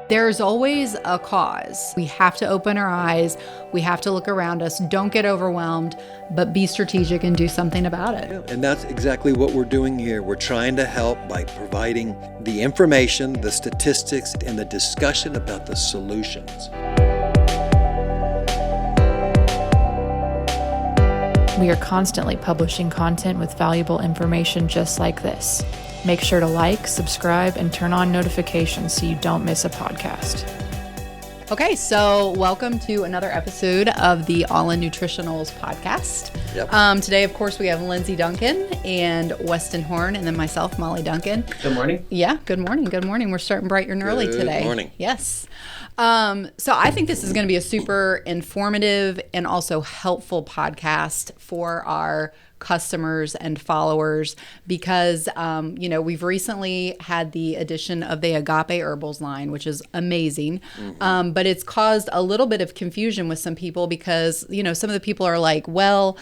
There's always a cause. We have to open our eyes. We have to look around us. Don't get overwhelmed, but be strategic and do something about it. Yeah, and that's exactly what we're doing here. We're trying to help by providing the information, the statistics, and the discussion about the solutions. We are constantly publishing content with valuable information just like this. Make sure to like, subscribe, and turn on notifications so you don't miss a podcast. Okay, so welcome to another episode of the All-In Nutritionals podcast. Yep. Today, of course, we have Lindsey Duncan and Weston Horn, and then myself, Molly Duncan. Good morning. Yeah, good morning. Good morning. We're starting bright and early today. Good morning. Yes. So I think this is going to be a super informative and also helpful podcast for our customers and followers because, we've recently had the addition of the Agape Herbals line, which is amazing. Mm-hmm. But it's caused a little bit of confusion with some people because, some of the people are like, well,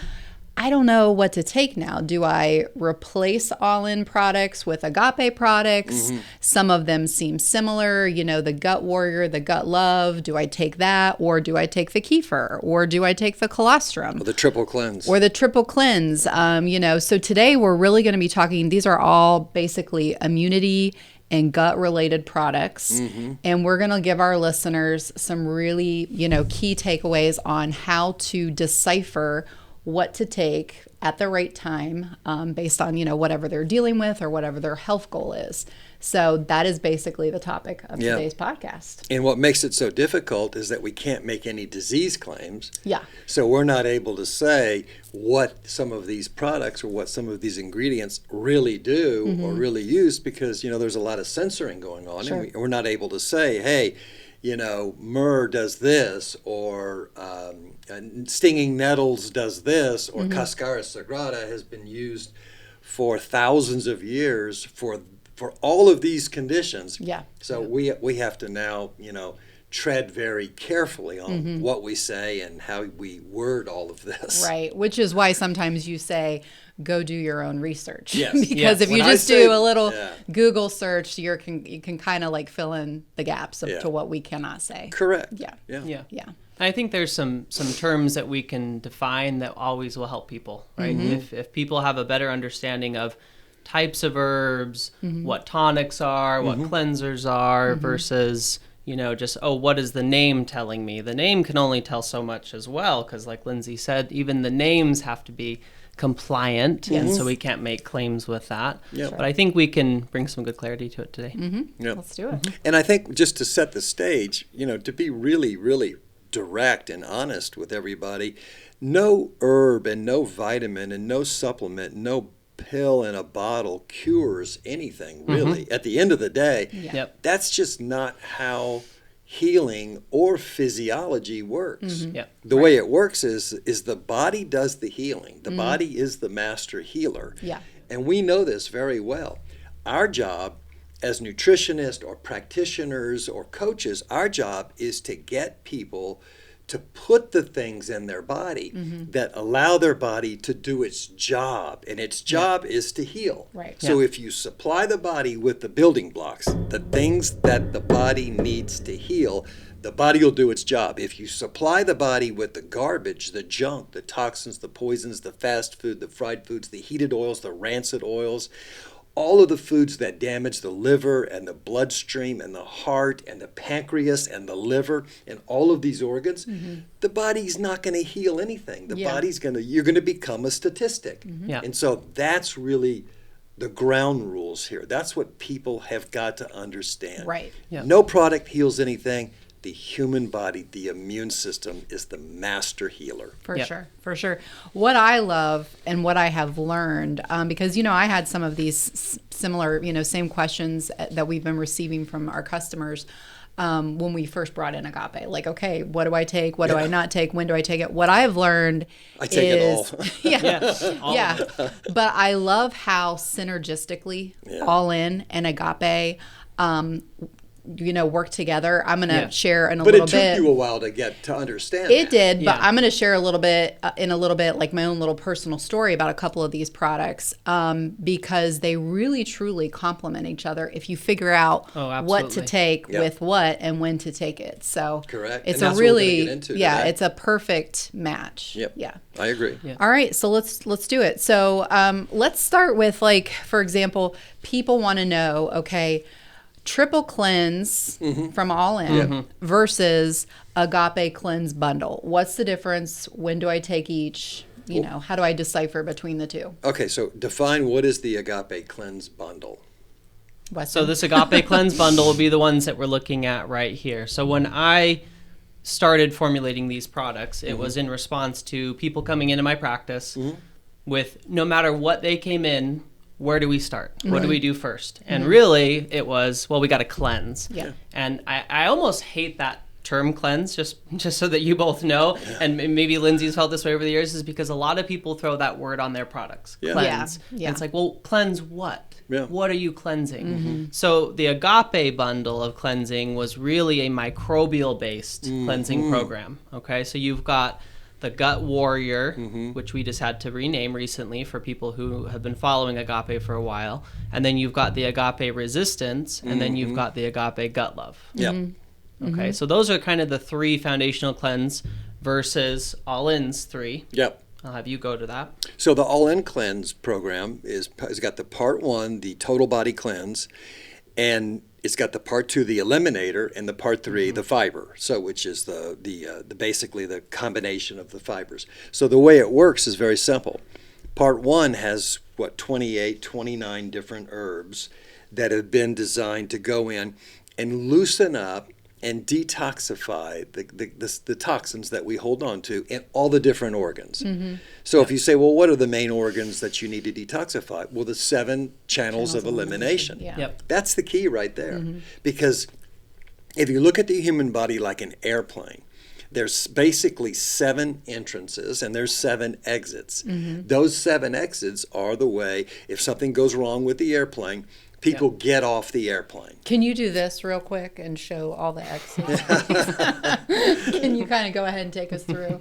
I don't know what to take now. Do I replace All-In products with Agapē products? Mm-hmm. Some of them seem similar, the Gut Warrior, the Gut Love. Do I take that? Or do I take the Kefir? Or do I take the colostrum? Or the Triple Cleanse. So today we're really going to be talking, these are all basically immunity and gut related products. Mm-hmm. And we're going to give our listeners some really, key takeaways on how to decipher what to take at the right time based on, whatever they're dealing with or whatever their health goal is. So that is basically the topic of today's podcast. And what makes it so difficult is that we can't make any disease claims. Yeah. So we're not able to say what some of these products or what some of these ingredients really do mm-hmm. or really use because, there's a lot of censoring going on. Sure. And we're not able to say, hey, myrrh does this, or stinging nettles does this, or mm-hmm. Cascara sagrada has been used for thousands of years for all of these conditions. Yeah. So we have to now, tread very carefully on mm-hmm. what we say and how we word all of this. Right, which is why sometimes you say, go do your own research. Yes. Because if you just do a little Google search, you can kind of like fill in the gaps to what we cannot say. Correct. Yeah. I think there's some terms that we can define that always will help people, right? Mm-hmm. If people have a better understanding of types of herbs, mm-hmm. what tonics are, mm-hmm. what cleansers are, mm-hmm. versus what is the name telling me? The name can only tell so much as well, because like Lindsey said, even the names have to be compliant, yes. and so we can't make claims with that. Yep. But I think we can bring some good clarity to it today. Mm-hmm. Yep. Let's do it. Mm-hmm. And I think just to set the stage, to be really, really direct and honest with everybody, no herb and no vitamin and no supplement, no pill in a bottle cures anything, really. Mm-hmm. At the end of the day, that's just not how healing or physiology works. Mm-hmm. Yep. The way it works is the body does the healing. The body is the master healer. Yeah. And we know this very well. Our job as nutritionists or practitioners or coaches, our job is to get people to put the things in their body mm-hmm. that allow their body to do its job. And its job is to heal. Right. So if you supply the body with the building blocks, the things that the body needs to heal, the body will do its job. If you supply the body with the garbage, the junk, the toxins, the poisons, the fast food, the fried foods, the heated oils, the rancid oils, all of the foods that damage the liver and the bloodstream and the heart and the pancreas and the liver and all of these organs, mm-hmm. the body's not going to heal anything. The body's you're going to become a statistic. Mm-hmm. Yeah. And so that's really the ground rules here. That's what people have got to understand. Right. Yeah. No product heals anything. The human body, the immune system, is the master healer. For sure. What I love and what I have learned, because, I had some of these similar, same questions that we've been receiving from our customers when we first brought in Agapē. Like, okay, what do I take? What do I not take? When do I take it? What I've learned I take it all. But I love how synergistically All-In and Agapē work together. I'm going to Yeah. share in a But little it bit. took you a while to get to understand It that. did, but Yeah. I'm going to share a little bit like my own little personal story about a couple of these products because they really truly complement each other if you figure out what to absolutely. take Yep. with what and when to take it. So Correct. It's And a that's what we're gonna really get into today. it's a perfect match. Yep. Yeah. I agree. Yeah. All right, so let's do it. So let's start with, like, for example, people want to know, okay, triple cleanse from All-In versus Agape cleanse bundle. What's the difference? When do I take each? How do I decipher between the two? Okay, so define what is the Agape Cleanse Bundle. Weston? So this Agapē cleanse bundle will be the ones that we're looking at right here. So when I started formulating these products, it was in response to people coming into my practice with, no matter what they came in, where do we start? What do we do first? And really it was, well, we got to cleanse. Yeah. And I almost hate that term cleanse, just so that you both know, and maybe Lindsay's felt this way over the years, is because a lot of people throw that word on their products, Yeah. cleanse. Yeah. And it's like, well, cleanse what? Yeah. What are you cleansing? So the Agapē bundle of cleansing was really a microbial-based cleansing program. Okay, so you've got the Gut Warrior, which we just had to rename recently for people who have been following Agapē for a while, and then you've got the Agapē Resistance, and then you've got the Agapē Gut Love. Yep. Okay, so those are kind of the three foundational cleanse versus All-In's three. Yep. I'll have you go to that. So the All-In Cleanse program has got the part 1, the total body cleanse, and it's got the part 2, the eliminator, and the part 3, the fiber. So which is the basically the combination of the fibers. So the way it works is very simple. Part 1 has 28, 29 different herbs that have been designed to go in and loosen up and detoxify the toxins that we hold on to in all the different organs. So if you say, well, what are the main organs that you need to detoxify? Well, the 7 channels of elimination. Yeah. Yep. That's the key right there. Because if you look at the human body like an airplane, there's basically 7 entrances and there's 7 exits. Those 7 exits are the way, if something goes wrong with the airplane, people get off the airplane. Can you do this real quick and show all the exits? Can you kind of go ahead and take us through?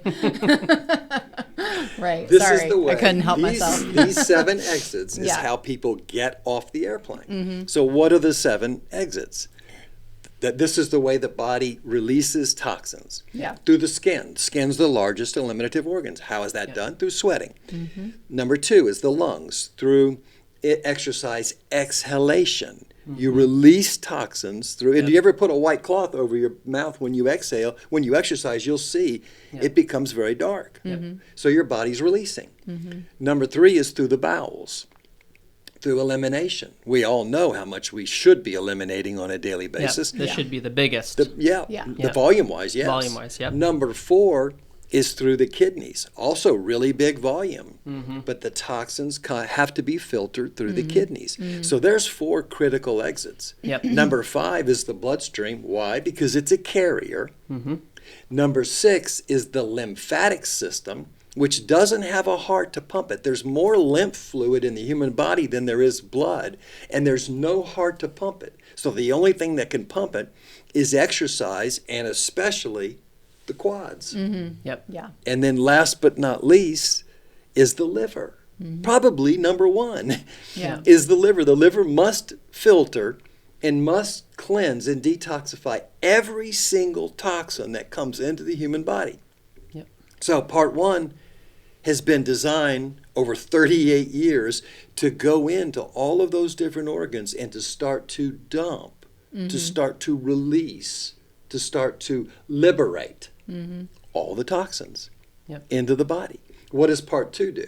Right. This Sorry, is the way. I couldn't help these, myself. These 7 exits is Yeah. how people get off the airplane. So what are the 7 exits? That this is the way the body releases toxins. Yeah. Through the skin. Skin's the largest eliminative organs. How is that done? Through sweating. Number 2 is the lungs. Through exercise exhalation. You release toxins through. And do you ever put a white cloth over your mouth when you exhale? When you exercise, you'll see it becomes very dark. So your body's releasing. Number 3 is through the bowels, through elimination. We all know how much we should be eliminating on a daily basis. This should be the biggest. Yeah. The volume-wise, yes. Volume-wise, yep. Number 4 is through the kidneys. Also really big volume. But the toxins have to be filtered through the kidneys. So there's 4 critical exits. Yep. Number 5 is the bloodstream. Why? Because it's a carrier. Number 6 is the lymphatic system, which doesn't have a heart to pump it. There's more lymph fluid in the human body than there is blood, and there's no heart to pump it. So the only thing that can pump it is exercise, and especially the quads. Yep. Yeah. And then last but not least is the liver. Probably number 1 Yeah. is the liver. The liver must filter and must cleanse and detoxify every single toxin that comes into the human body. Yep. So part 1 has been designed over 38 years to go into all of those different organs and to start to dump, to start to release, to start to liberate all the toxins into the body. What does part 2 do?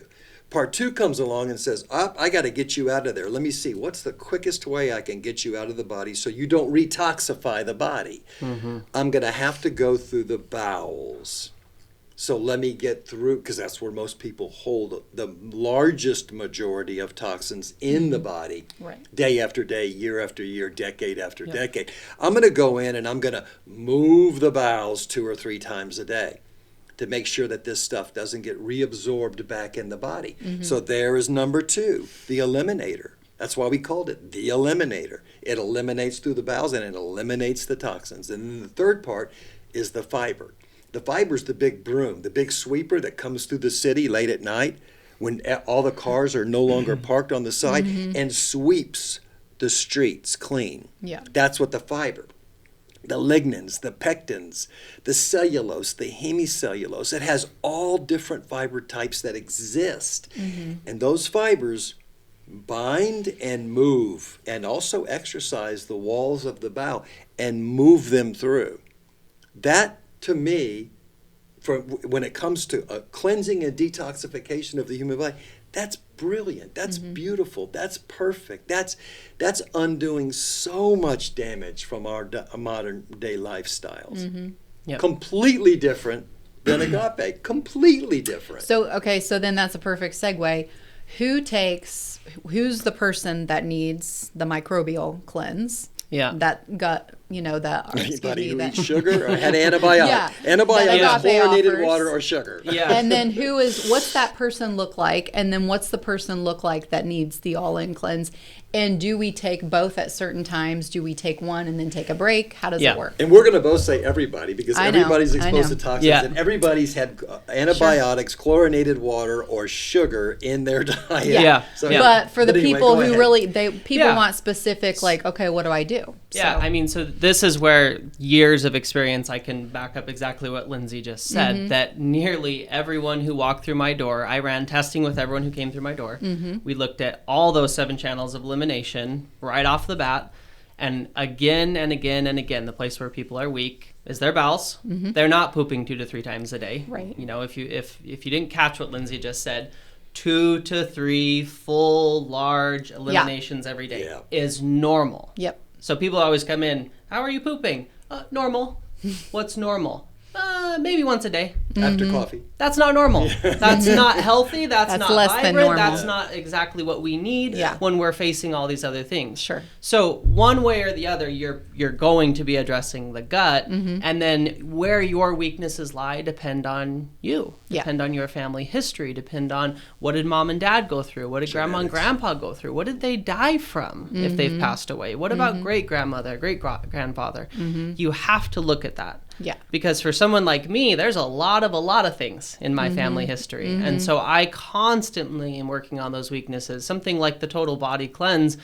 Part 2 comes along and says, I got to get you out of there. Let me see, what's the quickest way I can get you out of the body so you don't retoxify the body? I'm going to have to go through the bowels. So let me get through, because that's where most people hold the largest majority of toxins in the body, Right. day after day, year after year, decade after decade. I'm going to go in and I'm going to move the bowels 2 or 3 times a day to make sure that this stuff doesn't get reabsorbed back in the body. So there is number 2, the eliminator. That's why we called it the eliminator. It eliminates through the bowels and it eliminates the toxins. And then the third part is the fiber. The fiber's the big broom, the big sweeper that comes through the city late at night when all the cars are no longer parked on the side and sweeps the streets clean. Yeah. That's what the fiber. The lignans, the pectins, the cellulose, the hemicellulose. It has all different fiber types that exist. And those fibers bind and move and also exercise the walls of the bowel and move them through. That, to me, when it comes to a cleansing and detoxification of the human body, that's brilliant. That's beautiful. That's perfect. That's undoing so much damage from our modern day lifestyles. Yep. Completely different than Agapē. Completely different. So, okay, so then that's a perfect segue. Who's the person that needs the microbial cleanse? Yeah. That got, that, Anybody who eats sugar or had antibiotics. Yeah. Antibiotics, That Agapē chlorinated offers. water, or sugar. Yeah. And then what's that person look like? And then what's the person look like that needs the all-in cleanse? And do we take both at certain times? Do we take one and then take a break? How does it work? And we're going to both say everybody because I know, everybody's I exposed know. to toxins Yeah. and everybody's had antibiotics, chlorinated water, or sugar in their diet. Yeah. So, Yeah. But for the anyway, people go who ahead. really, people Yeah. want specific, like, okay, what do I do? Yeah, So- I mean, so this is where years of experience, I can back up exactly what Lindsey just said, that nearly everyone who walked through my door, I ran testing with everyone who came through my door. We looked at all those 7 channels of elimination right off the bat. And again and again and again, the place where people are weak is their bowels. They're not pooping 2 to 3 times a day. Right. If you didn't catch what Lindsey just said, 2 to 3 full large eliminations every day is normal. Yep. So people always come in, how are you pooping? Normal. What's normal? Maybe once a day. After coffee. That's not normal. That's not healthy. That's not less than vibrant. normal. That's not exactly what we need Yeah. when we're facing all these other things. Sure. So one way or the other, you're going to be addressing the gut, and then where your weaknesses lie depend on you. Yeah. Depend on your family history. Depend on what did mom and dad go through? What did grandma and grandpa go through? What did they die from if they've passed away? What about great grandmother, great grandfather? You have to look at that. Yeah. Because for someone like me, there's a lot of things in my family history. And so I constantly am working on those weaknesses. Something like the total body cleanse,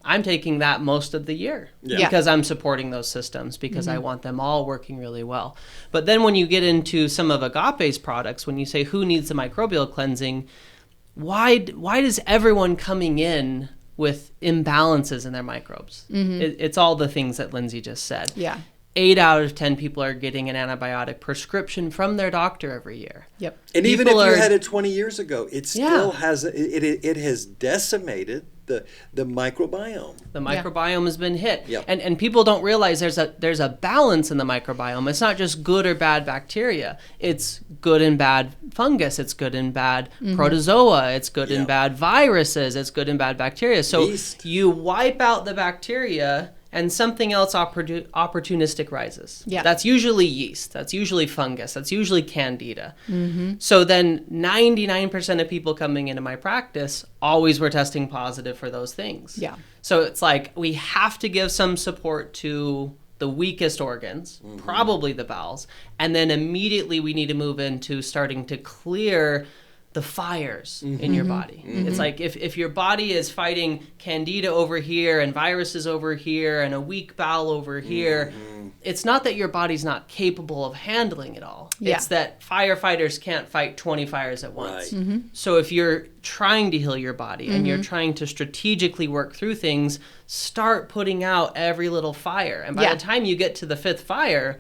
I'm taking that most of the year because I'm supporting those systems because I want them all working really well. But then when you get into some of Agapē's products, when you say who needs the microbial cleansing, why does everyone coming in with imbalances in their microbes? It's all the things that Lindsey just said. Yeah. 8 out of 10 people are getting an antibiotic prescription from their doctor every year. Yep. And even if People you are- had it 20 years ago, it still has it has decimated the microbiome. The microbiome has been hit. Yep. And people don't realize there's a balance in the microbiome. It's not just good or bad bacteria. It's good and bad fungus. It's good and bad protozoa. It's good and bad viruses. It's good and bad bacteria. So Yeast. you wipe out the bacteria and something else opportunistic rises. Yeah. That's usually yeast. That's usually fungus. That's usually candida. So then 99% of people coming into my practice always were testing positive for those things. Yeah. So it's like we have to give some support to the weakest organs, probably the bowels, and then immediately we need to move into starting to clear the fires in your body. It's like if your body is fighting candida over here and viruses over here and a weak bowel over here, it's not that your body's not capable of handling it all. Yeah. It's that firefighters can't fight 20 fires at once. Right. So if you're trying to heal your body and you're trying to strategically work through things, start putting out every little fire. And by the time you get to the 5th fire,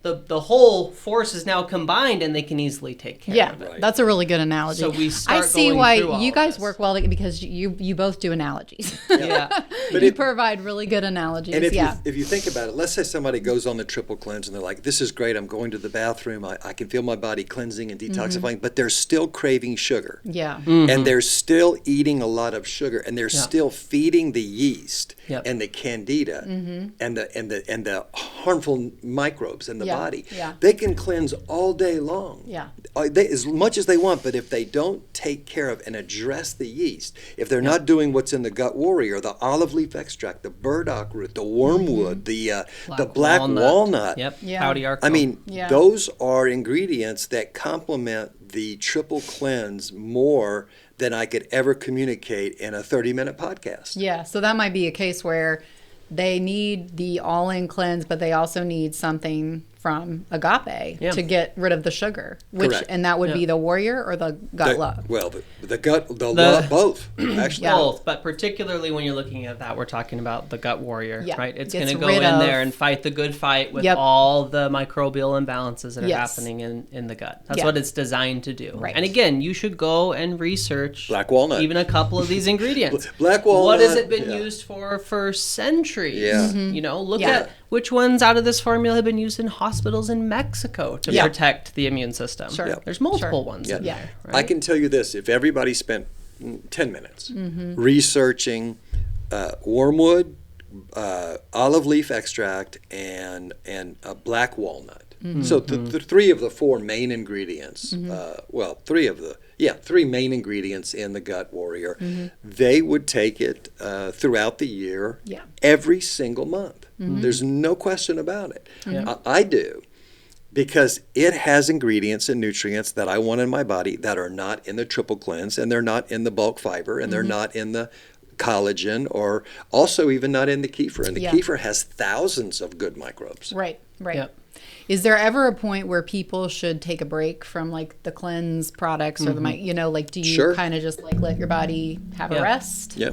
the whole force is now combined and they can easily take care of it. That's a really good analogy. So we start I see going why through all you of guys this. work well because you both do analogies. Yeah. But You provide really good analogies. And if you think about it, let's say somebody goes on the triple cleanse and they're like, this is great, I'm going to the bathroom, I can feel my body cleansing and detoxifying, but they're still craving sugar. Yeah. And they're still eating a lot of sugar, and they're still feeding the yeast Yep. and the candida and the harmful microbes in the body. Yeah. They can cleanse all day long. Yeah. As much as they want, but if they don't take care of and address the yeast, if they're not doing what's in the Gut Warrior, the olive leaf extract, the burdock root, the wormwood, the black walnut. Yep. Yeah. Pouty arco. I mean, Yeah. those are ingredients that complement the triple cleanse more than I could ever communicate in a 30-minute podcast. Yeah, so that might be a case where they need the all-in cleanse, but they also need something from Agapē to get rid of the sugar. Correct. And that would be the Warrior or the Gut Love? Well, love, both, actually. Both, but particularly when you're looking at that, we're talking about the Gut Warrior, right? It's going to go rid in of- there and fight the good fight with all the microbial imbalances that are Yes. happening in the gut. That's what it's designed to do. Right. And again, you should go and research Black walnut. even a couple of these ingredients. Black walnut. What has it been used for centuries? Yeah. You know, look Yeah. at which ones out of this formula have been used in hospitals in Mexico to protect the immune system. Sure. Yep. There's multiple Sure. ones Yeah. in there. Right? I can tell you this, if everybody spent 10 minutes researching wormwood, olive leaf extract, and black walnut. So the three of the four main ingredients, three main ingredients in the Gut Warrior, they would take it throughout the year, every single month. There's no question about it. I do. Because it has ingredients and nutrients that I want in my body that are not in the triple cleanse, and they're not in the bulk fiber, and they're not in the collagen, or also even not in the kefir. And the kefir has thousands of good microbes. Right. Yep. Is there ever a point where people should take a break from like the cleanse products or do you kind of just like let your body have a rest? Yeah.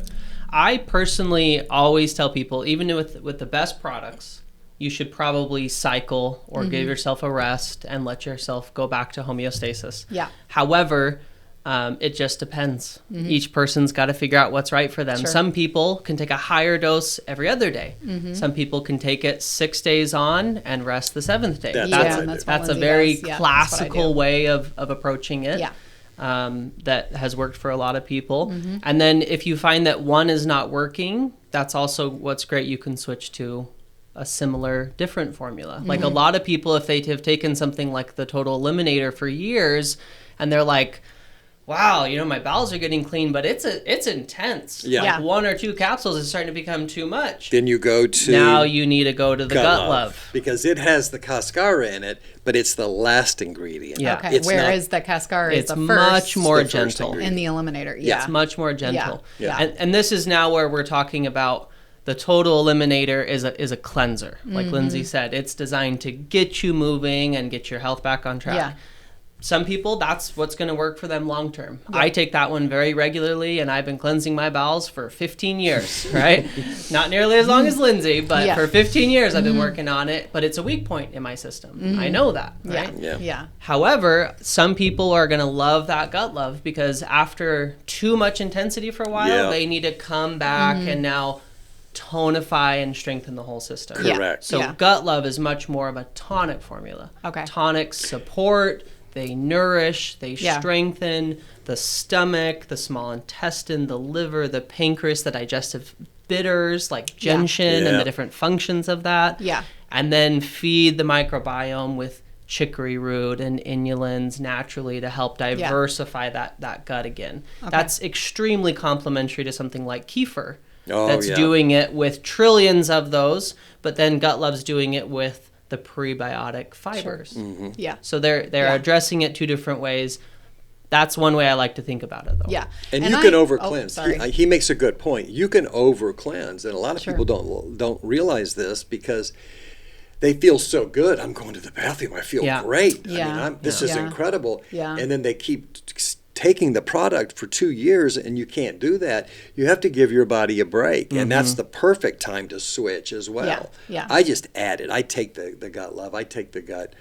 I personally always tell people, even with the best products, you should probably cycle or give yourself a rest and let yourself go back to homeostasis. Yeah. However, it just depends. Each person's got to figure out what's right for them. Sure. Some people can take a higher dose every other day. Some people can take it 6 days on and rest the 7th day. That's That's a Lindsey very does. Yeah, classical way of approaching it. Yeah. That has worked for a lot of people. And then if you find that one is not working, that's also what's great. You can switch to a similar different formula. Like a lot of people, if they have taken something like the Total Eliminator for years and they're like, wow, my bowels are getting clean, but it's intense. Yeah. Like 1 or 2 capsules is starting to become too much. Then you go to... Now you need to go to the Gut Love. Because it has the cascara in it, but it's the last ingredient. Yeah. Okay. It's Whereas the cascara is It's the first much more the first gentle. ingredient. in the eliminator. It's much more gentle. Yeah. And this is now where we're talking about the Total Eliminator is a cleanser. Like Lindsey said, it's designed to get you moving and get your health back on track. Yeah. Some people, that's what's going to work for them long term. I take that one very regularly, and I've been cleansing my bowels for 15 years, right? Not nearly as long as Lindsey, but for 15 years I've been working on it. But it's a weak point in my system. I know that, right? Yeah. However, some people are going to love that Gut Love because after too much intensity for a while, they need to come back and now tonify and strengthen the whole system. Correct. So Gut Love is much more of a tonic formula. Okay. Tonics support, they nourish, they strengthen the stomach, the small intestine, the liver, the pancreas, the digestive bitters like gentian and the different functions of that. Yeah. And then feed the microbiome with chicory root and inulins naturally to help diversify that gut again. Okay. That's extremely complementary to something like kefir. Oh, That's doing it with trillions of those, but then Gut Love's doing it with the prebiotic fibers. Yeah. So they're addressing it 2 different ways. That's one way I like to think about it, though. Yeah. And you can over Oh, cleanse. sorry. He makes a good point. You can over cleanse, and a lot of people don't realize this because they feel so good. I'm going to the bathroom. I feel great. Yeah. I mean, this is incredible. Yeah. And then they keep taking the product for 2 years, and you can't do that. You have to give your body a break, and that's the perfect time to switch as well. Yeah. I just added. I take the Gut Love. I take the Gut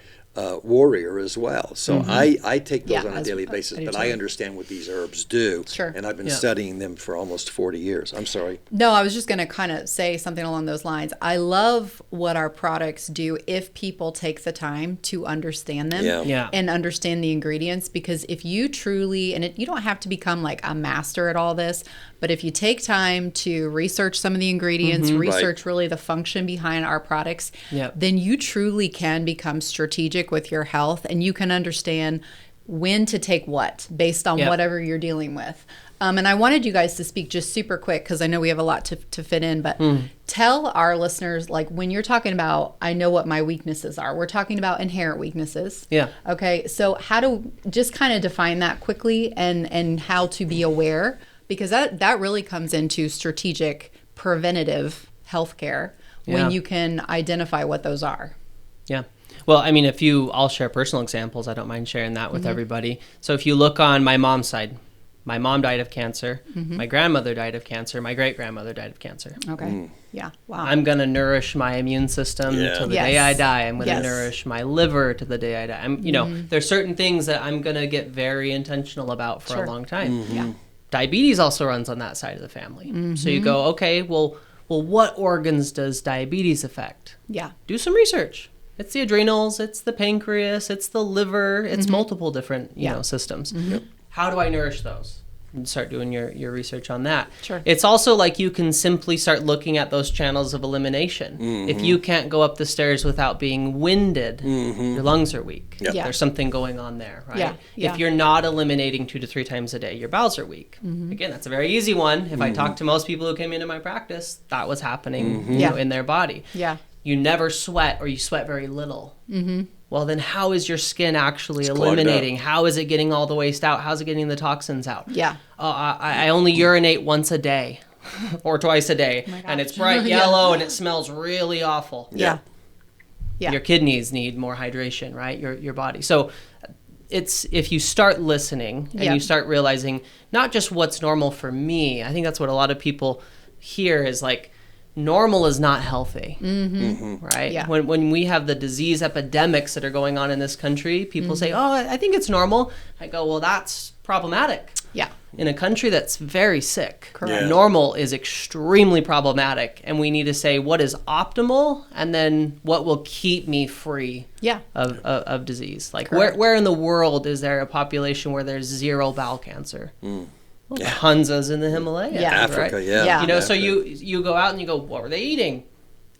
Warrior as well. So I take those on a daily basis, but I understand what these herbs do. Sure. And I've been studying them for almost 40 years. I'm sorry. No, I was just going to kind of say something along those lines. I love what our products do if people take the time to understand them and understand the ingredients. Because if you truly, and you don't have to become like a master at all this, But if you take time to research some of the ingredients, research really the function behind our products, then you truly can become strategic with your health, and you can understand when to take what based on whatever you're dealing with. And I wanted you guys to speak just super quick, because I know we have a lot to fit in, but tell our listeners, like, when you're talking about, I know what my weaknesses are, we're talking about inherent weaknesses. Yeah. Okay. So how to just kind of define that quickly, and how to be aware, because that really comes into strategic preventative healthcare when you can identify what those are. Yeah. Well, I mean, I'll share personal examples. I don't mind sharing that with everybody. So if you look on my mom's side, my mom died of cancer. My grandmother died of cancer. My great-grandmother died of cancer. Okay. Yeah. Wow. I'm going to nourish my immune system till the day I die. I'm going to nourish my liver to the day I die. There's certain things that I'm going to get very intentional about for a long time. Yeah. Diabetes also runs on that side of the family. So you go, okay, well, what organs does diabetes affect? Yeah. Do some research. It's the adrenals, it's the pancreas, it's the liver, it's multiple different, systems. How do I nourish those? And start doing your research on that. Sure. It's also like you can simply start looking at those channels of elimination. If you can't go up the stairs without being winded, your lungs are weak. There's something going on there, right? If you're not eliminating 2 to 3 times a day, your bowels are weak. Again, that's a very easy one. If I talk to most people who came into my practice, that was happening in their body. You never sweat, or you sweat very little. Well, then how is your skin actually eliminating? How is it getting all the waste out? How's it getting the toxins out? I only urinate once a day or twice a day, and it's bright yellow and it smells really awful. Your kidneys need more hydration, right? Your body. So it's, if you start listening and you start realizing not just what's normal for me, I think that's what a lot of people hear is like, normal is not healthy, right? Yeah. When we have the disease epidemics that are going on in this country, people say, oh, I think it's normal. I go, well, that's problematic. Yeah. In a country that's very sick, normal is extremely problematic. And we need to say what is optimal, and then what will keep me free of disease. Like where in the world is there a population where there's 0 bowel cancer? Well, the Hunzas in the Himalayas, Africa, right? So you go out and you go, what were they eating?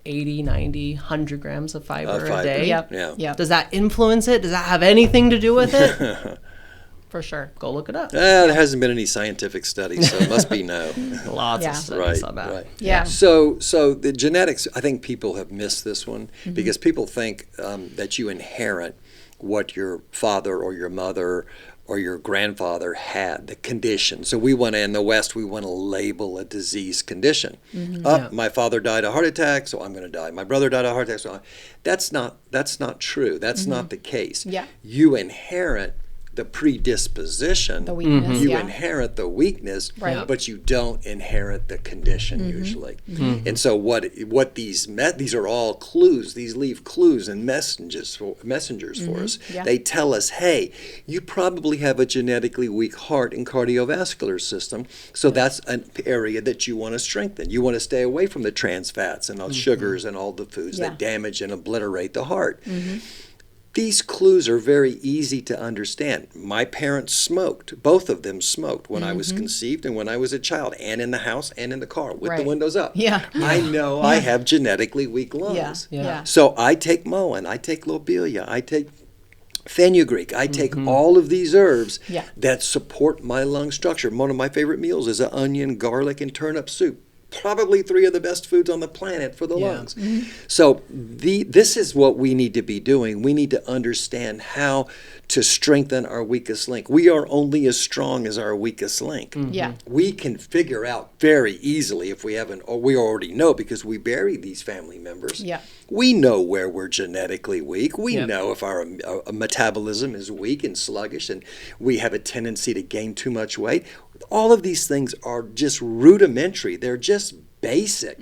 80, 90, 100 grams of fiber a day. Does that influence it? Does that have anything to do with it? For sure. Go look it up. There hasn't been any scientific studies, so it must be no. Lots of studies on that. Right. Yeah. So the genetics, I think people have missed this one, because people think that you inherit what your father or your mother or your grandfather had, the condition. So in the West, we want to label a disease condition. My father died of a heart attack, so I'm going to die. My brother died of a heart attack, so that's not true. That's not the case. You inherit the predisposition, the weakness, you inherit the weakness, but you don't inherit the condition usually. And so what these are all clues. These leave clues and messengers for us. They tell us, hey, you probably have a genetically weak heart and cardiovascular system, so that's an area that you want to strengthen. You want to stay away from the trans fats and all sugars and all the foods that damage and obliterate the heart. These clues are very easy to understand. My parents smoked. Both of them smoked when I was conceived and when I was a child, and in the house and in the car with the windows up. I know I have genetically weak lungs. So I take Moen, I take lobelia, I take fenugreek, I take all of these herbs that support my lung structure. One of my favorite meals is an onion, garlic, and turnip soup. Probably 3 of the best foods on the planet for the lungs. So this is what we need to be doing. We need to understand how to strengthen our weakest link. We are only as strong as our weakest link. We can figure out very easily if we haven't, or we already know because we bury these family members. We know where we're genetically weak. We know if our metabolism is weak and sluggish and we have a tendency to gain too much weight. All of these things are just rudimentary. They're just basic.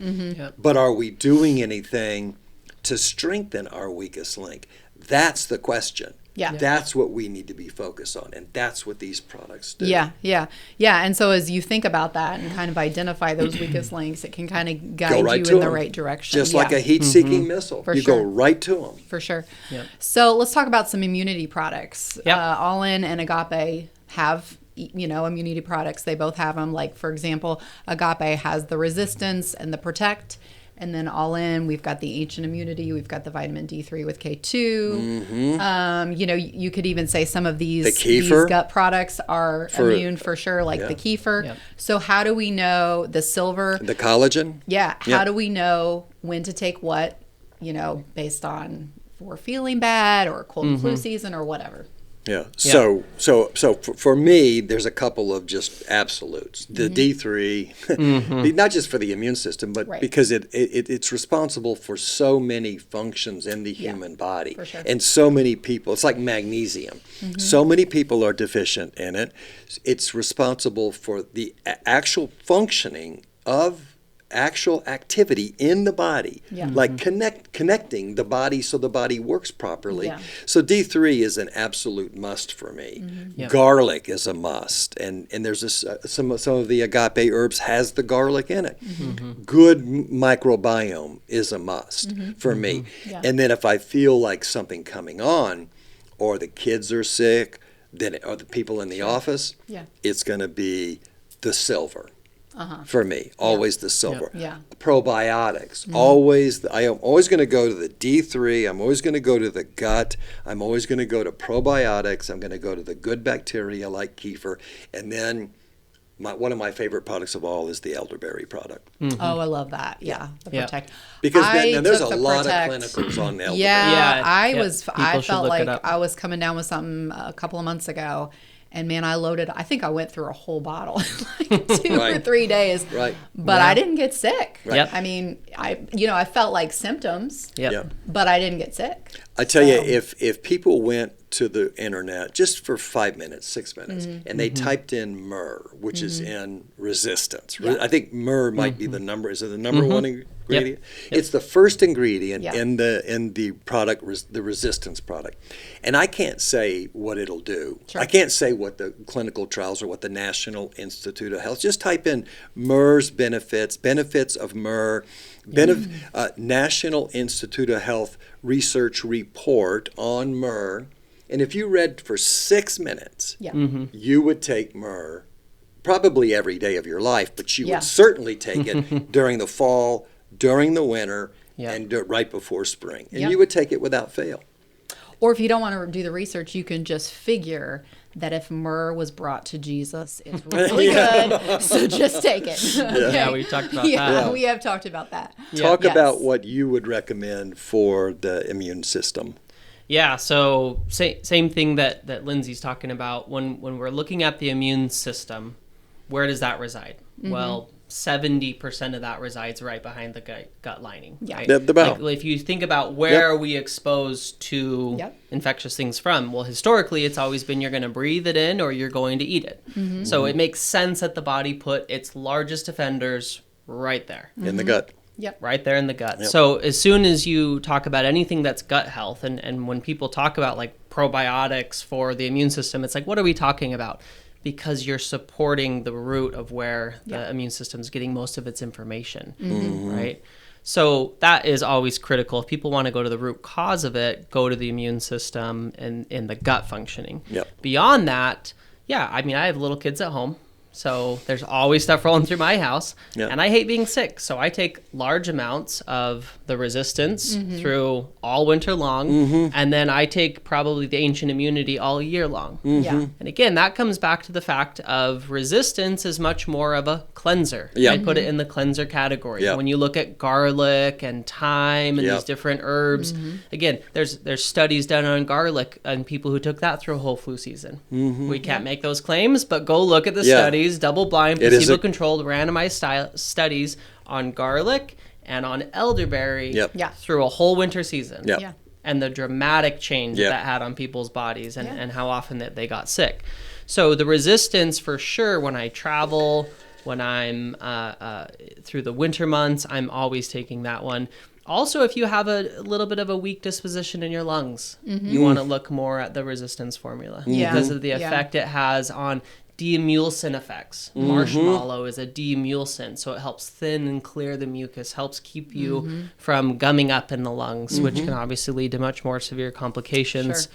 But are we doing anything to strengthen our weakest link? That's the question. That's what we need to be focused on, and that's what these products do. And so as you think about that and kind of identify those weakest links, it can kind of guide you in the right direction. Just like a heat-seeking missile. You go right to them. For sure. So let's talk about some immunity products. All-In and Agapē have immunity products. They both have them. Like, for example, Agapē has the resistance and the protect. And then All-In, we've got the ancient immunity. We've got the vitamin D3 with K2. You could even say some of these gut products are immune for sure, like the kefir. Yep. So how do we know the silver? The collagen? Yeah. How do we know when to take what, based on for feeling bad or cold and flu season or whatever? Yeah. So for me, there's a couple of just absolutes. The D3, not just for the immune system, but because it's responsible for so many functions in the human body. For sure. And so many people, it's like magnesium. So many people are deficient in it. It's responsible for the actual functioning of actual activity in the body, like connecting the body so the body works properly. So D3 is an absolute must for me. Garlic is a must, and there's some of the Agape herbs has the garlic in it. Good microbiome is a must for me. And then if I feel like something coming on, or the kids are sick, or the people in the office, it's going to be the silver. For me, always the silver. Probiotics, I am always going to go to the D3. I'm always going to go to the gut. I'm always going to go to probiotics. I'm going to go to the good bacteria like kefir. And then one of my favorite products of all is the elderberry product. Oh, I love that. Yeah, the Protect. Because there's a lot of clinicals on elderberry. I felt like I was coming down with something a couple of months ago. And man, I think I went through a whole bottle in like 2 or 3 days. But I didn't get sick. I mean, I felt like symptoms, but I didn't get sick. I tell you, if people went to the internet just for 5 minutes, 6 minutes, and they typed in myrrh, which is in resistance. I think myrrh might be the number. Is it the number one ingredient? It's the first ingredient in the product, the resistance product. And I can't say what it'll do. I can't say what the clinical trials or what the National Institute of Health. Just type in myrrh's benefits of myrrh, National Institute of Health research report on myrrh. And if you read for 6 minutes, you would take myrrh probably every day of your life, but you would certainly take it during the fall, during the winter, and right before spring. And you would take it without fail. Or if you don't want to do the research, you can just figure that if myrrh was brought to Jesus, it's really good, so just take it. Yeah, we talked about that. We have talked about that. Talk about what you would recommend for the immune system. Yeah, so same thing that Lindsey's talking about. When we're looking at the immune system, where does that reside? Well, 70% of that resides right behind the gut lining. Right? Like if you think about where are we exposed to infectious things from, well, historically, it's always been you're going to breathe it in or you're going to eat it. So it makes sense that the body put its largest offenders right there. In the gut. Right there in the gut. So as soon as you talk about anything that's gut health, and when people talk about like probiotics for the immune system, it's like, what are we talking about? Because you're supporting the root of where the immune system is getting most of its information, right? So that is always critical. If people want to go to the root cause of it, go to the immune system and in the gut functioning. Beyond that, I mean, I have little kids at home. So there's always stuff rolling through my house, and I hate being sick. So I take large amounts of the resistance through all winter long, and then I take probably the ancient immunity all year long. And again, that comes back to the fact of resistance is much more of a cleanser. I put it in the cleanser category. When you look at garlic and thyme and these different herbs, again, there's studies done on garlic and people who took that through a whole flu season. We can't make those claims, but go look at the studies. Double-blind, placebo-controlled, randomized studies on garlic and on elderberry through a whole winter season. And the dramatic change that had on people's bodies and how often that they got sick. So the resistance, for sure, when I travel, when I'm through the winter months, I'm always taking that one. Also, if you have a little bit of a weak disposition in your lungs, you want to look more at the resistance formula because of the effect it has on de-emulsin effects. Marshmallow is a de-emulsin, so it helps thin and clear the mucus, helps keep you from gumming up in the lungs, which can obviously lead to much more severe complications.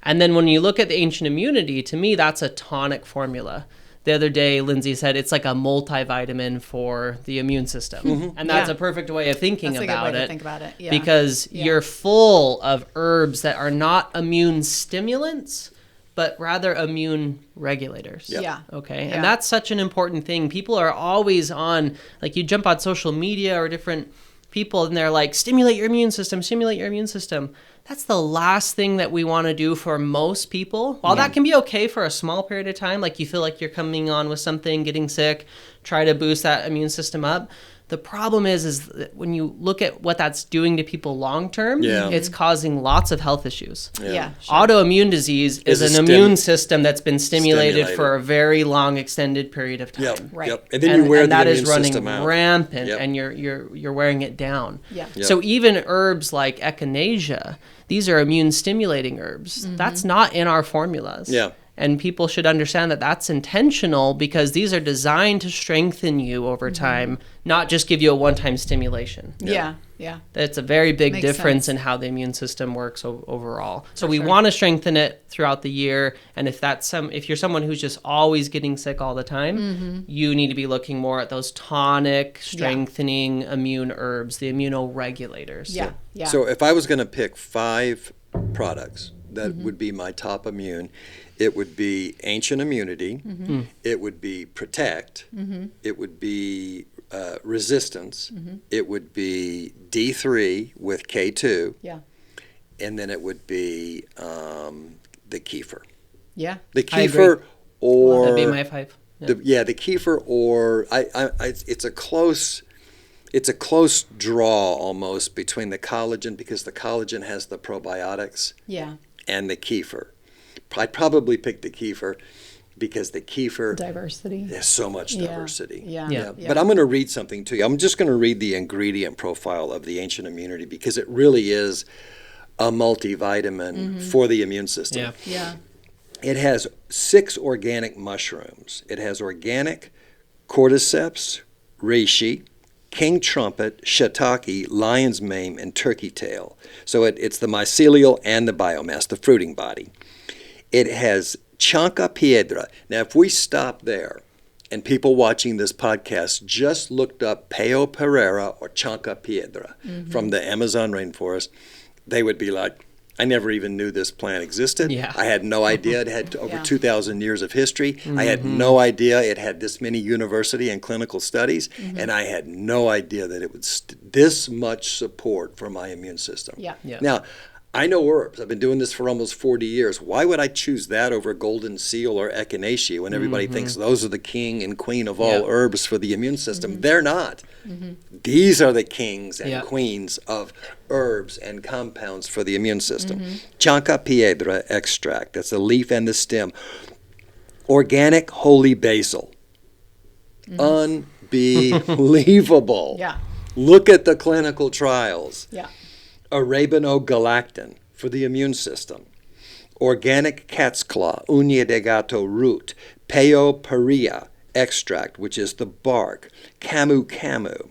And then when you look at the ancient immunity, to me, that's a tonic formula. The other day, Lindsey said it's like a multivitamin for the immune system. And that's a perfect way of thinking That's about a good way it. to think about it. Yeah. Because you're full of herbs that are not immune stimulants, but rather immune regulators. Yeah. Okay. Yeah. And that's such an important thing. People are always on, like you jump on social media or different people and they're like, stimulate your immune system, stimulate your immune system. That's the last thing that we want to do for most people. While that can be okay for a small period of time, like you feel like you're coming on with something, getting sick, try to boost that immune system up. The problem is that when you look at what that's doing to people long term, it's causing lots of health issues. Yeah. Sure. Autoimmune disease is an immune system that's been stimulated for a very long, extended period of time. Yep. Right. Yep. And then you wear and the that immune is running system out. rampant, Yep. and you're wearing it down. Yeah. Yep. So even herbs like echinacea, these are immune stimulating herbs. That's not in our formulas. Yeah. And people should understand that that's intentional because these are designed to strengthen you over time, not just give you a one-time stimulation. Yeah. Yeah. That's a very big Makes difference sense. in how the immune system works overall. So we want to strengthen it throughout the year. And if you're someone who's just always getting sick all the time, you need to be looking more at those tonic, strengthening immune herbs, the immunoregulators. Yeah. Yeah. So if I was going to pick 5 products that would be my top immune, it would be Ancient Immunity, it would be Protect, it would be Resistance, it would be D3 with K2, Yeah. and then it would be the kefir. Yeah. The I agree. kefir or That'd be my 5. Yeah. the kefir or it's a close draw almost between the collagen, because the collagen has the probiotics, Yeah. and the kefir. I'd probably pick the kefir because the kefir Diversity. has so much diversity. Yeah. But I'm going to read something to you. I'm just going to read the ingredient profile of the Ancient Immunity because it really is a multivitamin for the immune system. Yeah. Yeah. It has 6 organic mushrooms. It has organic cordyceps, reishi, king trumpet, shiitake, lion's mane, and turkey tail. So it's the mycelial and the biomass, the fruiting body. It has chanca piedra. Now, if we stop there, and people watching this podcast just looked up Peo Pereira or chanca piedra from the Amazon rainforest, they would be like, I never even knew this plant existed. Yeah. I had no idea it had over 2,000 years of history. I had no idea it had this many university and clinical studies. And I had no idea that it would this much support for my immune system. Yeah. Yeah. Now, I know herbs. I've been doing this for almost 40 years. Why would I choose that over golden seal or echinacea when everybody thinks those are the king and queen of all herbs for the immune system? They're not. These are the kings and queens of herbs and compounds for the immune system. Chanca piedra extract, that's the leaf and the stem. Organic holy basil. Unbelievable. Yeah. Look at the clinical trials. Yeah. Arabinogalactin for the immune system. Organic cat's claw, uña de gato root. Peo Perea extract, which is the bark. Camu camu.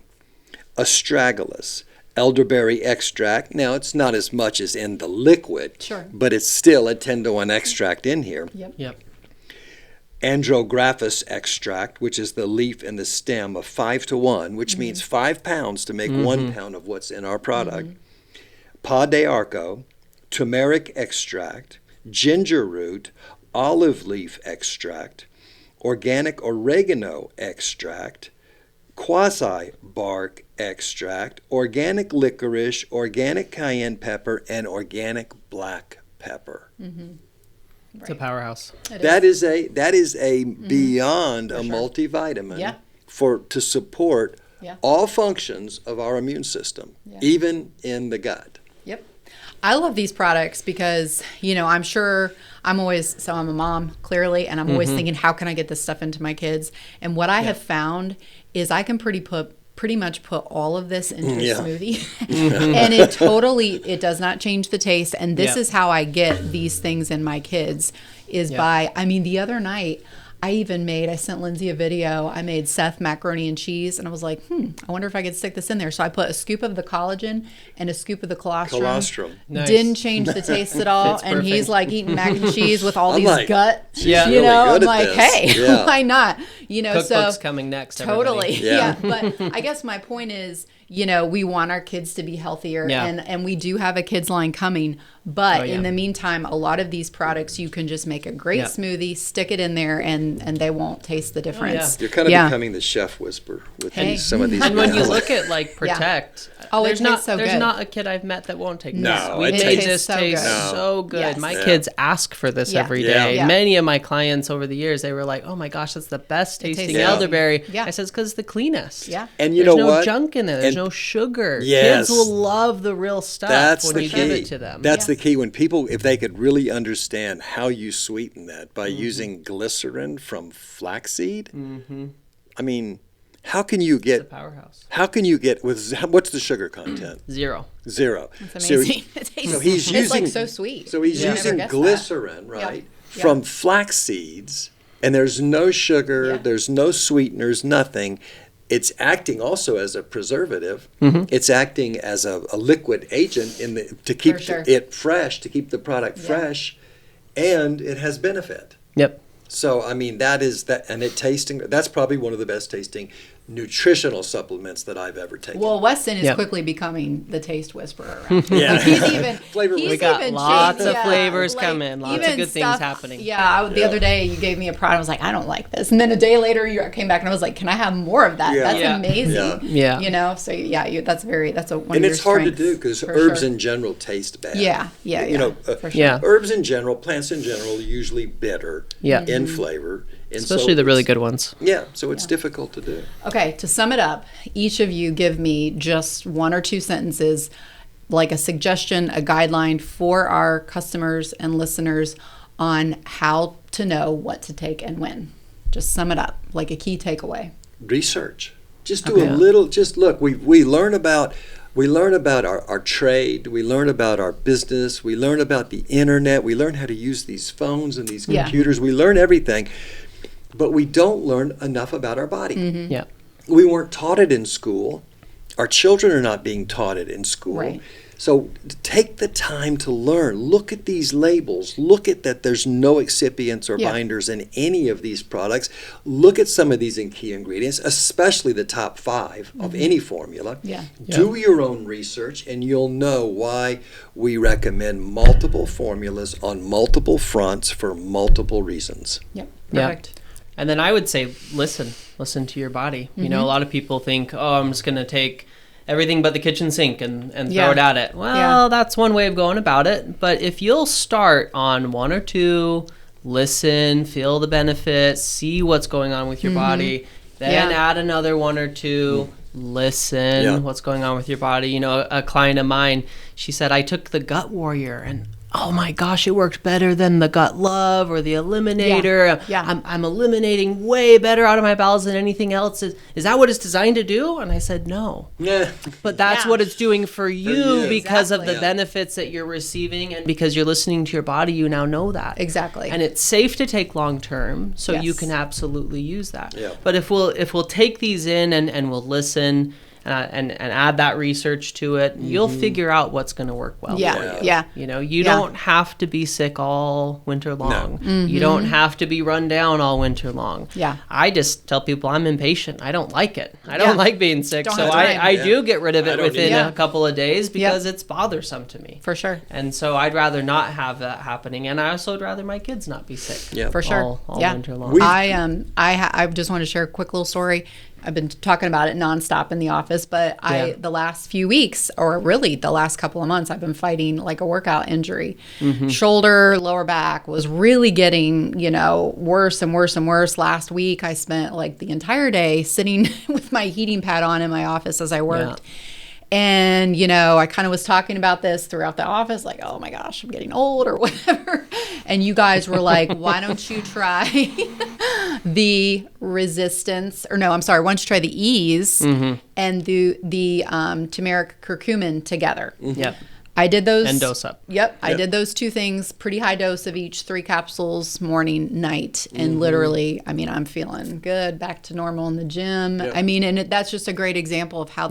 Astragalus. Elderberry extract. Now, it's not as much as in the liquid, but it's still a 10-to-1 extract in here. Yep. Andrographis extract, which is the leaf and the stem of 5-to-1, which means 5 pounds to make 1 pound of what's in our product. Pa de arco, turmeric extract, ginger root, olive leaf extract, organic oregano extract, quasi bark extract, organic licorice, organic cayenne pepper, and organic black pepper. It's a powerhouse. That is a beyond a multivitamin to support all functions of our immune system, even in the gut. Yep. I love these products because, I'm sure I'm a mom, clearly, and I'm always thinking, how can I get this stuff into my kids? And what I have found is I can pretty much put all of this into a smoothie. And it does not change the taste. And this is how I get these things in my kids is by, the other night I sent Lindsey a video. I made Seth macaroni and cheese, and I was like, I wonder if I could stick this in there. So I put a scoop of the collagen and a scoop of the colostrum. Nice. Didn't change the taste at all. It's and perfect. he's like eating mac and cheese with all I'm these like, gut. Yeah. really I'm good at like, this. hey, Yeah. why not? Cookbook's coming next. Totally. Everybody. Yeah. But I guess my point is, we want our kids to be healthier, and we do have a kids line coming. But in the meantime, a lot of these products, you can just make a great smoothie, stick it in there, and they won't taste the difference. You're kind of becoming the chef whisperer with some of these. And when you look at like Protect, there's not a kid I've met that won't take this. No, We it made tastes this so taste good. so good. Yes. My kids ask for this every day. Yeah. Many of my clients over the years, they were like, "Oh my gosh, that's the best tasting tastes elderberry." Yeah. I said, "It's because it's the cleanest." Yeah. And you There's know no what? junk in there. There's And- no sugar. Yes. Kids will love the real stuff That's when the you key. give it to them. That's the key. When people, if they could really understand how you sweeten that by using glycerin from flaxseed, I mean, how can you It's a get? powerhouse. How can you get with what's the sugar content? 0. 0. It's amazing. So he's it's like using so sweet. So he's You never using guess that. glycerin, right, Yeah. from flax seeds, and there's no sugar, Yeah. there's no sweeteners, nothing. It's acting also as a preservative. Mm-hmm. It's acting as a liquid agent to keep For sure. it fresh, to keep the product fresh, and it has benefit. Yep. So I mean that's probably one of the best tasting nutritional supplements that I've ever taken. Well, Weston is Yep. quickly becoming the taste whisperer around. Yeah. He's even Flavor he's We We got even lots changed- of flavors like, coming, lots of even good things stuff- happening. Yeah, the other day you gave me a product. I was like, I don't like this, and then a day later you came back and I was like, can I have more of that? Yeah. That's Yeah. amazing. Yeah. So that's a one and of it's your hard to strengths, do because for herbs sure. in general taste bad. Yeah. For sure. Yeah. Herbs in general, plants in general, are usually bitter Yeah. in Mm-hmm. flavor. And Especially so the really it's- good ones. Yeah, so it's difficult to do. Okay, to sum it up, each of you give me just 1 or 2 sentences, like a suggestion, a guideline for our customers and listeners on how to know what to take and when. Just sum it up, like a key takeaway. Research. Just do a little, just look, we learn about our trade, we learn about our business, we learn about the internet, we learn how to use these phones and these Yeah. computers, we learn everything, but we don't learn enough about our body. Mm-hmm. Yeah. We weren't taught it in school. Our children are not being taught it in school. Right. So take the time to learn. Look at these labels. Look at that there's no excipients or Yeah. binders in any of these products. Look at some of these key ingredients, especially the top 5 of any formula. Yeah. Do your own research and you'll know why we recommend multiple formulas on multiple fronts for multiple reasons. Yep. Yeah. Perfect. And then I would say, listen to your body. You know, a lot of people think, oh, I'm just going to take everything but the kitchen sink and throw Yeah. it at it. Well, that's one way of going about it. But if you'll start on 1 or 2, listen, feel the benefits, see what's going on with your body, then add another 1 or 2, listen what's going on with your body. You know, a client of mine, she said, I took the Gut Warrior and oh my gosh, it worked better than the Gut Love or the Eliminator. Yeah. I'm eliminating way better out of my bowels than anything else. Is that what it's designed to do? And I said, no. Yeah. But that's Yeah. what it's doing for you you. because of the Exactly. benefits that you're receiving, and because you're listening to your body, you now know that. Exactly. And it's safe to take long term, so you Yes. can absolutely use that. Yeah. But if we'll take these in and we'll listen and add that research to it, you'll figure out what's going to work well for you. Yeah. You know, you Yeah. don't have to be sick all winter long. You don't have to be run down all winter long. Yeah. I just tell people I'm impatient. I don't like it. I Yeah. don't like being sick. Don't So have time. I do get rid of I it don't within either. a couple of days because it's bothersome to me. For sure. And so I'd rather not have that happening. And I also would rather my kids not be sick. Yeah. For sure. All yeah. winter long. We- I just want to share a quick little story. I've been talking about it nonstop in the office, but the last few weeks, or really the last couple of months, I've been fighting like a workout injury. Shoulder, lower back was really getting, worse and worse and worse. Last week, I spent like the entire day sitting with my heating pad on in my office as I worked. And, I kind of was talking about this throughout the office, like, oh my gosh, I'm getting old or whatever. And you guys were like, why don't you try the resistance, why don't you try the ease and the turmeric curcumin together? Yep. I did those. And dose up. Yep. I did those 2 things, pretty high dose of each, 3 capsules, morning, night. And literally, I mean, I'm feeling good, back to normal in the gym. Yep. I mean, and that's just a great example of how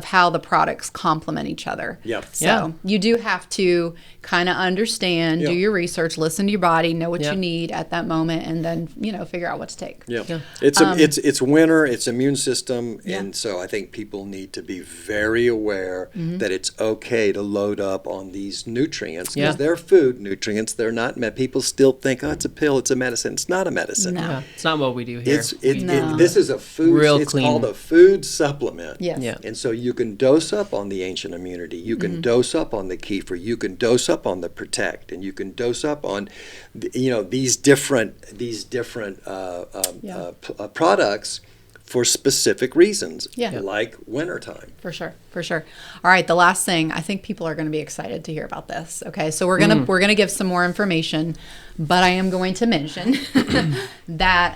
how the products complement each other. Yep. So you do have to kind of understand, do your research, listen to your body, know what you need at that moment, and then, figure out what to take. Yeah. It's winter, it's immune system, and so I think people need to be very aware that it's okay to load up on these nutrients, because they're food nutrients. They're not people still think, oh, it's a pill, it's a medicine. It's not a medicine. No. Yeah, it's not what we do here. This is a food. It's clean. called a food supplement. Yes. Yeah. And so you can dose up on the ancient immunity. You can dose up on the kefir. You can dose up on the protect, and you can dose up on, these different products for specific reasons, like wintertime. For sure. All right, the last thing, I think people are going to be excited to hear about this. Okay, so we're gonna give some more information, but I am going to mention that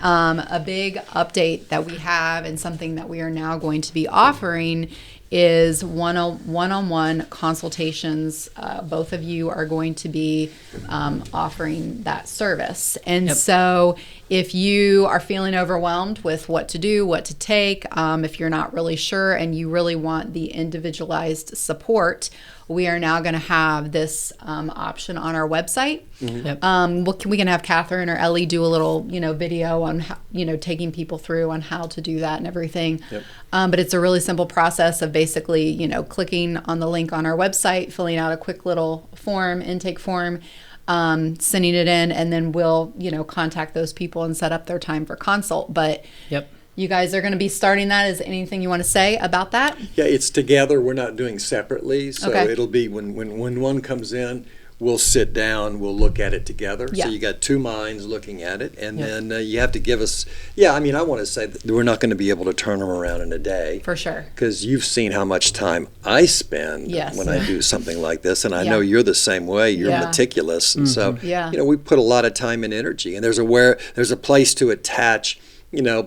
a big update that we have and something that we are now going to be offering is one-on-one consultations. Both of you are going to be offering that service. And so if you are feeling overwhelmed with what to do, what to take, if you're not really sure and you really want the individualized support, we are now going to have this option on our website. We can have Catherine or Ellie do a little, video on how, taking people through on how to do that and everything. But it's a really simple process of basically, clicking on the link on our website, filling out a quick little form, intake form, sending it in, and then we'll, contact those people and set up their time for consult. But you guys are going to be starting that. Is anything you want to say about that? Yeah, it's together. We're not doing separately. So it'll be when one comes in, we'll sit down, we'll look at it together. So you got 2 minds looking at it. And then you have to give us, I want to say that we're not going to be able to turn them around in a day. For sure. Because you've seen how much time I spend when I do something like this. And I know you're the same way. You're meticulous. And so, we put a lot of time and energy. And there's a place to attach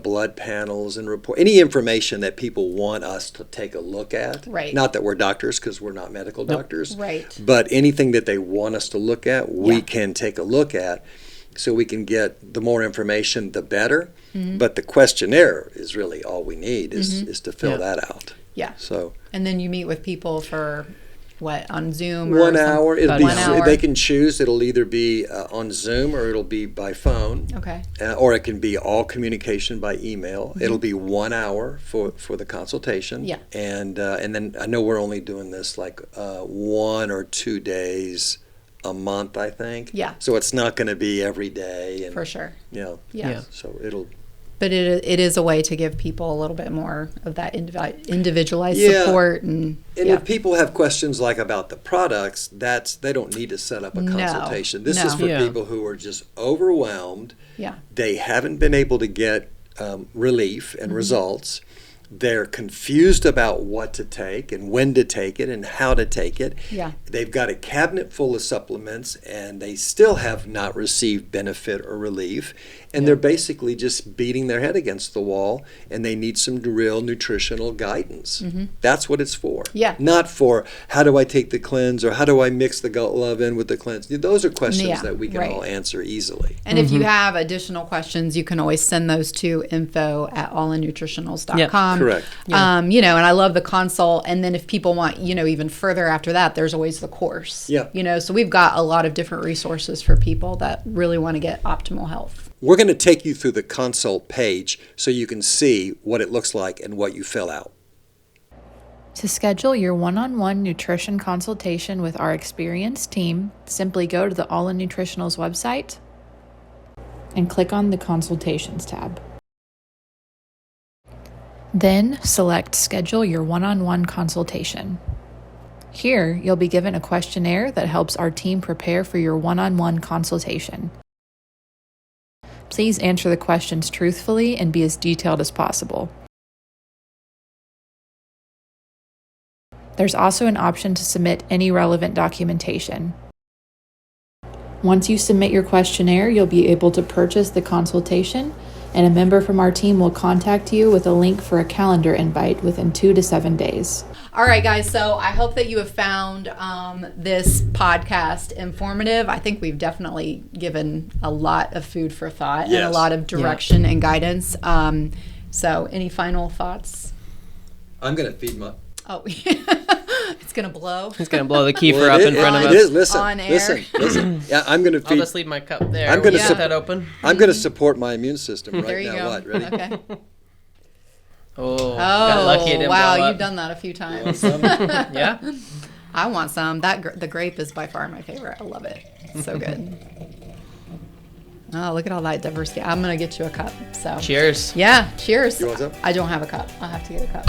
blood panels and report any information that people want us to take a look at. Right. Not that we're doctors, because we're not medical doctors. Right. But anything that they want us to look at, we can take a look at, so we can get the more information, the better. But the questionnaire is really all we need is to fill that out. Yeah. So. And then you meet with people for what, on Zoom? 1 hour. It'll be 1 hour. They can choose. It'll either be on Zoom or it'll be by phone. Okay. Or it can be all communication by email. It'll be 1 hour for the consultation. Yeah. And then I know we're only doing this like 1 or 2 days a month, I think. Yeah. So it's not going to be every day. And, for sure. Yeah. So it'll. But it is a way to give people a little bit more of that individualized support. And if people have questions like about the products, they don't need to set up a consultation. This is for people who are just overwhelmed. Yeah. They haven't been able to get relief and results. They're confused about what to take and when to take it and how to take it. Yeah. They've got a cabinet full of supplements and they still have not received benefit or relief. And they're basically just beating their head against the wall, and they need some real nutritional guidance. That's what it's for. Yeah. Not for how do I take the cleanse or how do I mix the gut love in with the cleanse. Those are questions that we can all answer easily. And if you have additional questions, you can always send those to info@allinnutritionals.com. Correct. And I love the consult. And then if people want, even further after that, there's always the course. Yeah. So we've got a lot of different resources for people that really want to get optimal health. We're going to take you through the consult page so you can see what it looks like and what you fill out. To schedule your one-on-one nutrition consultation with our experienced team, simply go to the All-In Nutritionals website and click on the Consultations tab. Then select Schedule Your One-on-One Consultation. Here, you'll be given a questionnaire that helps our team prepare for your one-on-one consultation. Please answer the questions truthfully and be as detailed as possible. There's also an option to submit any relevant documentation. Once you submit your questionnaire, you'll be able to purchase the consultation and a member from our team will contact you with a link for a calendar invite within 2 to 7 days. All right, guys. So I hope that you have found this podcast informative. I think we've definitely given a lot of food for thought and a lot of direction and guidance. So any final thoughts? I'm going to feed my... Oh, it's going to blow. He's going to blow the kefir up in front of us. It is. Listen, On air. listen. Yeah, I'm going to feed... I'll just leave my cup there. I'm going to set that open. I'm going to support my immune system right There you now. go. What? Ready? Okay. Got lucky it didn't wow, blow up. you've done that a few times. Yeah. I want some. The grape is by far my favorite. I love it. It's so good. Oh, look at all that diversity. I'm going to get you a cup. So Cheers. Yeah, cheers. You want some? I don't have a cup. I'll have to get a cup.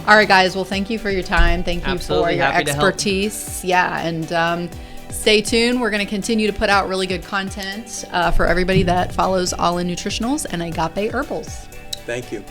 All right, guys. Well, thank you for your time. Thank you Absolutely. for your Happy to help. expertise. Yeah, and stay tuned. We're going to continue to put out really good content for everybody that follows All-In Nutritionals and Agape Herbals. Thank you.